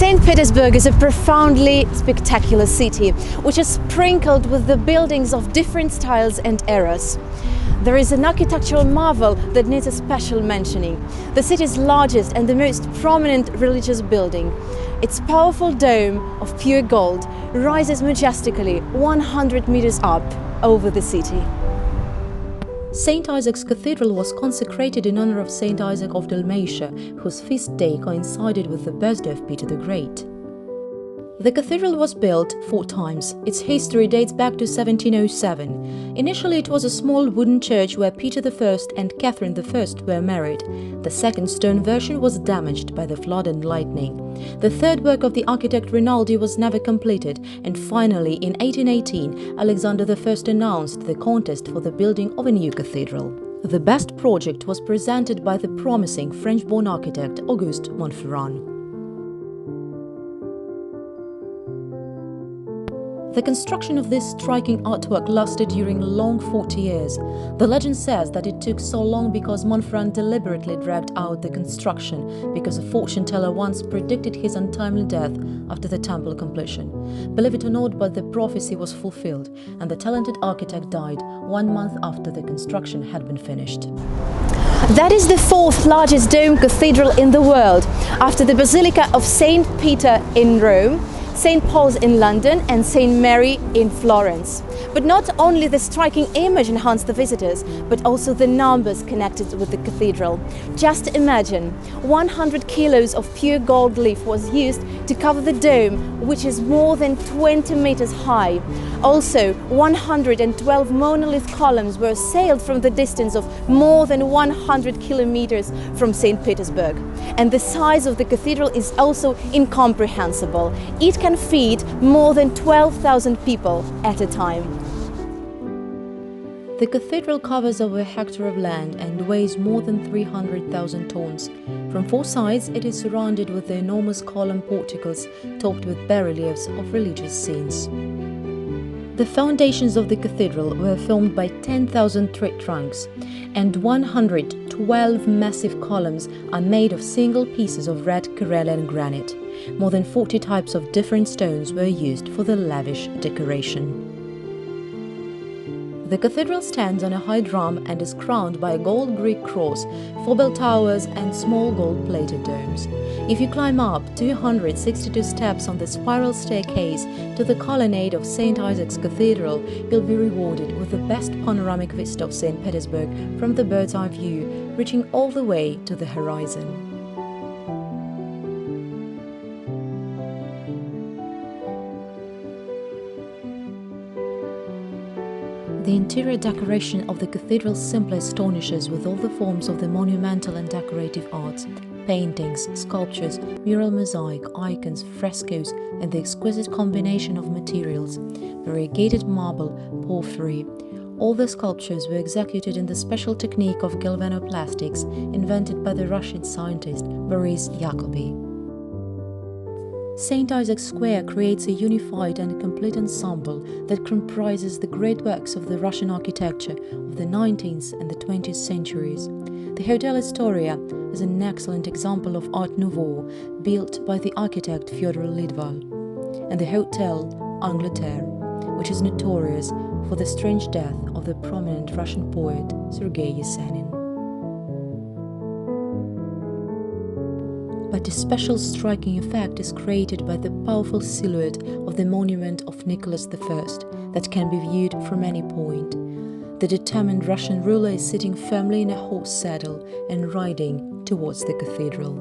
St. Petersburg is a profoundly spectacular city, which is sprinkled with the buildings of different styles and eras. There is an architectural marvel that needs a special mentioning: the city's largest and the most prominent religious building. Its powerful dome of pure gold rises majestically 100 meters up over the city. St. Isaac's Cathedral was consecrated in honor of St. Isaac of Dalmatia, whose feast day coincided with the birthday of Peter the Great. The cathedral was built 4 times. Its history dates back to 1707. Initially, it was a small wooden church where Peter I and Catherine I were married. The second stone version was damaged by the flood and lightning. The third work of the architect Rinaldi was never completed, and finally, in 1818, Alexander I announced the contest for the building of a new cathedral. The best project was presented by the promising French-born architect Auguste Montferrand. The construction of this striking artwork lasted during a long 40 years. The legend says that it took so long because Montferrand deliberately dragged out the construction, because a fortune teller once predicted his untimely death after the temple completion. Believe it or not, but the prophecy was fulfilled, and the talented architect died 1 month after the construction had been finished. That is the 4th largest dome cathedral in the world, after the Basilica of St. Peter in Rome, St. Paul's in London and St. Mary in Florence. But not only the striking image enhanced the visitors, but also the numbers connected with the cathedral. Just imagine, 100 kilos of pure gold leaf was used to cover the dome, which is more than 20 meters high. Also, 112 monolith columns were sailed from the distance of more than 100 kilometers from St. Petersburg. And the size of the cathedral is also incomprehensible. It can feed more than 12,000 people at a time. The cathedral covers over a hectare of land and weighs more than 300,000 tons. From 4 sides, it is surrounded with the enormous column porticos topped with bas-reliefs of religious scenes. The foundations of the cathedral were formed by 10,000 tree trunks, and 112 massive columns are made of single pieces of red Karelian granite. More than 40 types of different stones were used for the lavish decoration. The cathedral stands on a high drum and is crowned by a gold Greek cross, 4 bell towers and small gold-plated domes. If you climb up 262 steps on the spiral staircase to the colonnade of St. Isaac's Cathedral, you'll be rewarded with the best panoramic vista of St. Petersburg from the bird's-eye view, reaching all the way to the horizon. The interior decoration of the cathedral simply astonishes, with all the forms of the monumental and decorative arts: paintings, sculptures, mural mosaic, icons, frescoes, and the exquisite combination of materials: variegated marble, porphyry. All the sculptures were executed in the special technique of galvanoplastics invented by the Russian scientist Boris Jacobi. St. Isaac's Square creates a unified and complete ensemble that comprises the great works of the Russian architecture of the 19th and the 20th centuries. The Hotel Astoria is an excellent example of Art Nouveau, built by the architect Fyodor Lidval, and the Hotel Angleterre, which is notorious for the strange death of the prominent Russian poet Sergei Yesenin. But a special striking effect is created by the powerful silhouette of the monument of Nicholas I that can be viewed from any point. The determined Russian ruler is sitting firmly in a horse saddle and riding towards the cathedral.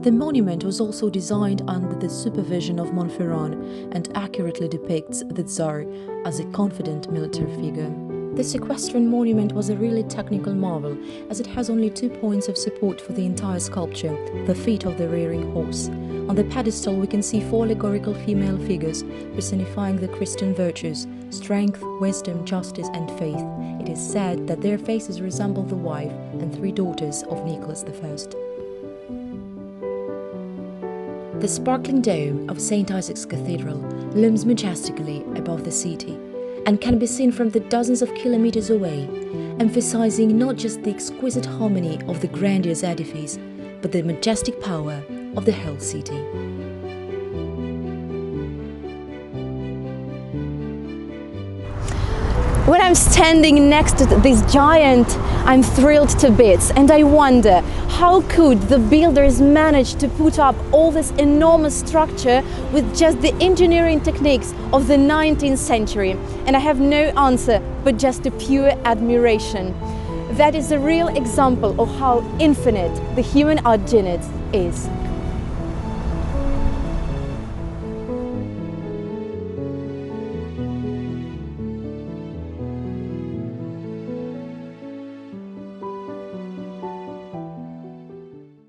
The monument was also designed under the supervision of Montferrand and accurately depicts the Tsar as a confident military figure. This equestrian monument was a really technical marvel, as it has only 2 points of support for the entire sculpture: the feet of the rearing horse. On the pedestal we can see 4 allegorical female figures personifying the Christian virtues: strength, wisdom, justice and faith. It is said that their faces resemble the wife and 3 daughters of Nicholas I. The sparkling dome of St. Isaac's Cathedral looms majestically above the city and can be seen from the dozens of kilometers away, emphasizing not just the exquisite harmony of the grandiose edifice, but the majestic power of the whole city. When I'm standing next to this giant, I'm thrilled to bits, and I wonder, how could the builders manage to put up all this enormous structure with just the engineering techniques of the 19th century? And I have no answer, but just a pure admiration. That is a real example of how infinite the human art genius is.